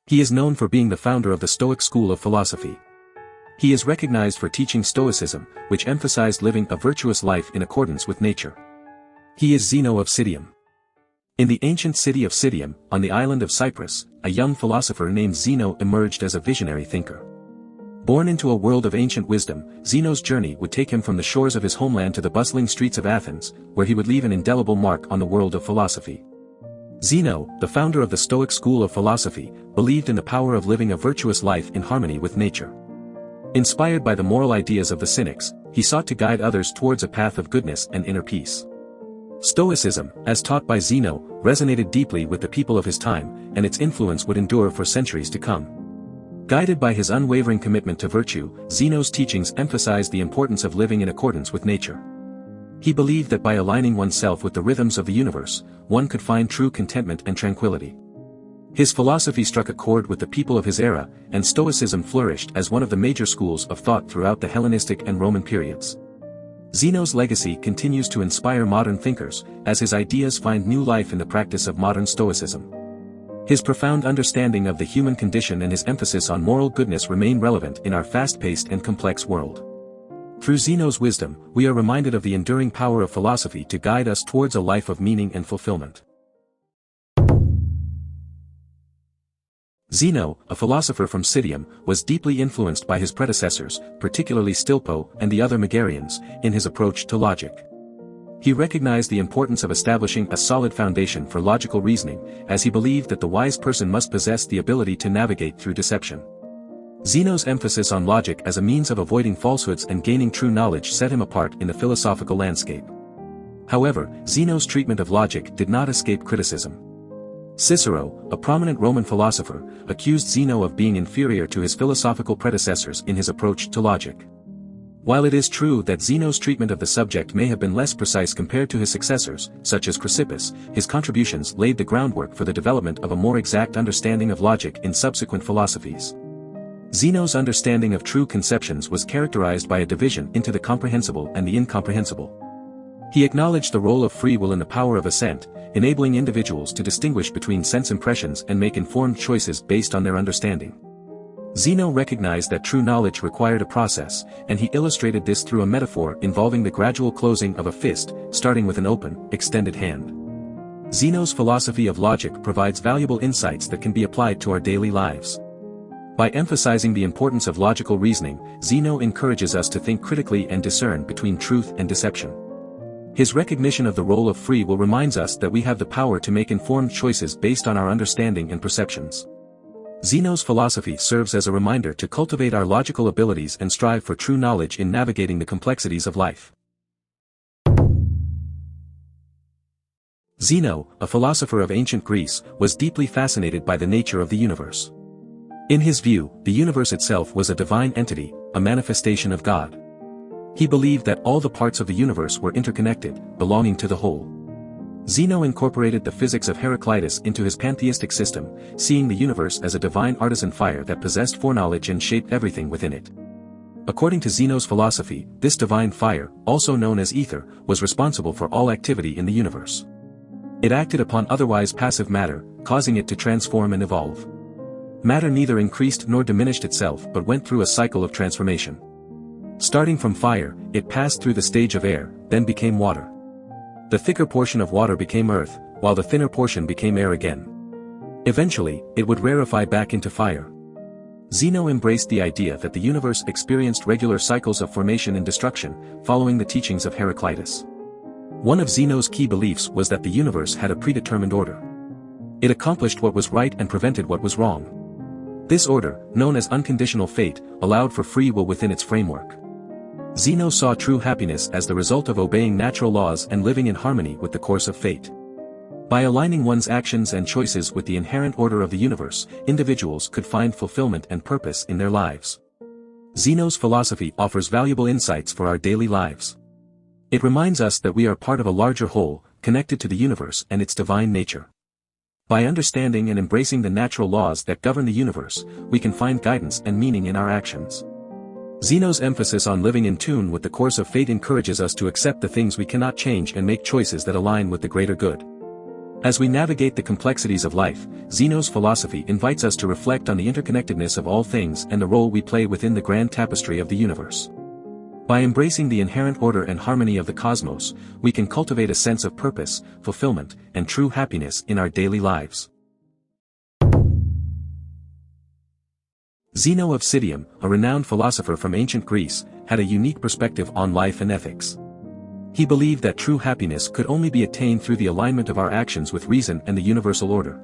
He is known for being the founder of the Stoic school of philosophy. He is recognized for teaching Stoicism, which emphasized living a virtuous life in accordance with nature. He is Zeno of Citium. In the ancient city of Citium, on the island of Cyprus, a young philosopher named Zeno emerged as a visionary thinker. Born into a world of ancient wisdom, Zeno's journey would take him from the shores of his homeland to the bustling streets of Athens, where he would leave an indelible mark on the world of philosophy. Zeno, the founder of the Stoic school of philosophy, believed in the power of living a virtuous life in harmony with nature. Inspired by the moral ideas of the Cynics, he sought to guide others towards a path of goodness and inner peace. Stoicism, as taught by Zeno, resonated deeply with the people of his time, and its influence would endure for centuries to come. Guided by his unwavering commitment to virtue, Zeno's teachings emphasized the importance of living in accordance with nature. He believed that by aligning oneself with the rhythms of the universe, one could find true contentment and tranquility. His philosophy struck a chord with the people of his era, and Stoicism flourished as one of the major schools of thought throughout the Hellenistic and Roman periods. Zeno's legacy continues to inspire modern thinkers, as his ideas find new life in the practice of modern Stoicism. His profound understanding of the human condition and his emphasis on moral goodness remain relevant in our fast-paced and complex world. Through Zeno's wisdom, we are reminded of the enduring power of philosophy to guide us towards a life of meaning and fulfillment. Zeno, a philosopher from Citium, was deeply influenced by his predecessors, particularly Stilpo and the other Megarians, in his approach to logic. He recognized the importance of establishing a solid foundation for logical reasoning, as he believed that the wise person must possess the ability to navigate through deception. Zeno's emphasis on logic as a means of avoiding falsehoods and gaining true knowledge set him apart in the philosophical landscape. However, Zeno's treatment of logic did not escape criticism. Cicero, a prominent Roman philosopher, accused Zeno of being inferior to his philosophical predecessors in his approach to logic. While it is true that Zeno's treatment of the subject may have been less precise compared to his successors, such as Chrysippus, his contributions laid the groundwork for the development of a more exact understanding of logic in subsequent philosophies. Zeno's understanding of true conceptions was characterized by a division into the comprehensible and the incomprehensible. He acknowledged the role of free will in the power of assent, enabling individuals to distinguish between sense impressions and make informed choices based on their understanding. Zeno recognized that true knowledge required a process, and he illustrated this through a metaphor involving the gradual closing of a fist, starting with an open, extended hand. Zeno's philosophy of logic provides valuable insights that can be applied to our daily lives. By emphasizing the importance of logical reasoning, Zeno encourages us to think critically and discern between truth and deception. His recognition of the role of free will reminds us that we have the power to make informed choices based on our understanding and perceptions. Zeno's philosophy serves as a reminder to cultivate our logical abilities and strive for true knowledge in navigating the complexities of life. Zeno, a philosopher of ancient Greece, was deeply fascinated by the nature of the universe. In his view, the universe itself was a divine entity, a manifestation of God. He believed that all the parts of the universe were interconnected, belonging to the whole. Zeno incorporated the physics of Heraclitus into his pantheistic system, seeing the universe as a divine artisan fire that possessed foreknowledge and shaped everything within it. According to Zeno's philosophy, this divine fire, also known as ether, was responsible for all activity in the universe. It acted upon otherwise passive matter, causing it to transform and evolve. Matter neither increased nor diminished itself but went through a cycle of transformation. Starting from fire, it passed through the stage of air, then became water. The thicker portion of water became earth, while the thinner portion became air again. Eventually, it would rarefy back into fire. Zeno embraced the idea that the universe experienced regular cycles of formation and destruction, following the teachings of Heraclitus. One of Zeno's key beliefs was that the universe had a predetermined order. It accomplished what was right and prevented what was wrong. This order, known as unconditional fate, allowed for free will within its framework. Zeno saw true happiness as the result of obeying natural laws and living in harmony with the course of fate. By aligning one's actions and choices with the inherent order of the universe, individuals could find fulfillment and purpose in their lives. Zeno's philosophy offers valuable insights for our daily lives. It reminds us that we are part of a larger whole, connected to the universe and its divine nature. By understanding and embracing the natural laws that govern the universe, we can find guidance and meaning in our actions. Zeno's emphasis on living in tune with the course of fate encourages us to accept the things we cannot change and make choices that align with the greater good. As we navigate the complexities of life, Zeno's philosophy invites us to reflect on the interconnectedness of all things and the role we play within the grand tapestry of the universe. By embracing the inherent order and harmony of the cosmos, we can cultivate a sense of purpose, fulfillment, and true happiness in our daily lives. Zeno of Citium, a renowned philosopher from ancient Greece, had a unique perspective on life and ethics. He believed that true happiness could only be attained through the alignment of our actions with reason and the universal order.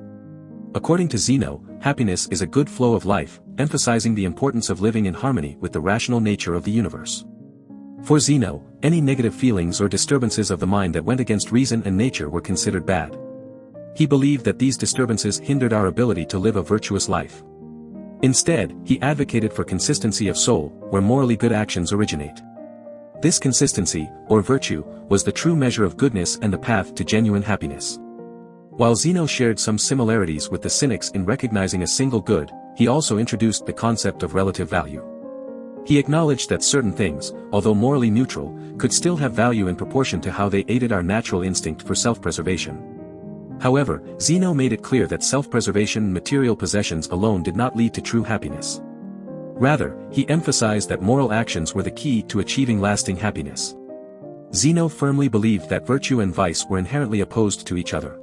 According to Zeno, happiness is a good flow of life, emphasizing the importance of living in harmony with the rational nature of the universe. For Zeno, any negative feelings or disturbances of the mind that went against reason and nature were considered bad. He believed that these disturbances hindered our ability to live a virtuous life. Instead, he advocated for consistency of soul, where morally good actions originate. This consistency, or virtue, was the true measure of goodness and the path to genuine happiness. While Zeno shared some similarities with the Cynics in recognizing a single good, he also introduced the concept of relative value. He acknowledged that certain things, although morally neutral, could still have value in proportion to how they aided our natural instinct for self-preservation. However, Zeno made it clear that self-preservation and material possessions alone did not lead to true happiness. Rather, he emphasized that moral actions were the key to achieving lasting happiness. Zeno firmly believed that virtue and vice were inherently opposed to each other.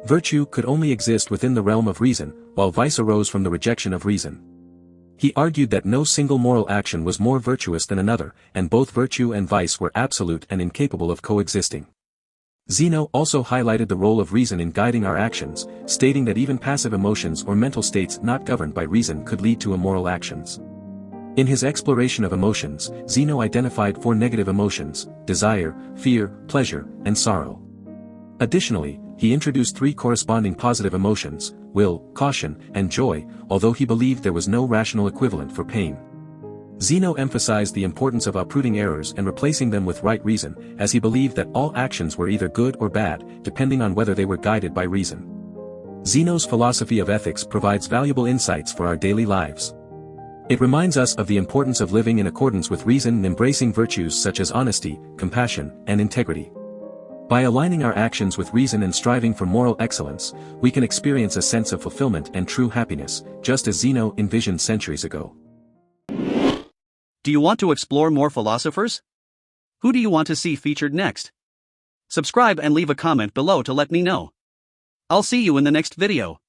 Virtue could only exist within the realm of reason, while vice arose from the rejection of reason. He argued that no single moral action was more virtuous than another, and both virtue and vice were absolute and incapable of coexisting. Zeno also highlighted the role of reason in guiding our actions, stating that even passive emotions or mental states not governed by reason could lead to immoral actions. In his exploration of emotions, Zeno identified 4 negative emotions: desire, fear, pleasure, and sorrow. Additionally, he introduced 3 corresponding positive emotions: will, caution, and joy, although he believed there was no rational equivalent for pain. Zeno emphasized the importance of uprooting errors and replacing them with right reason, as he believed that all actions were either good or bad, depending on whether they were guided by reason. Zeno's philosophy of ethics provides valuable insights for our daily lives. It reminds us of the importance of living in accordance with reason and embracing virtues such as honesty, compassion, and integrity. By aligning our actions with reason and striving for moral excellence, we can experience a sense of fulfillment and true happiness, just as Zeno envisioned centuries ago. Do you want to explore more philosophers? Who do you want to see featured next? Subscribe and leave a comment below to let me know. I'll see you in the next video.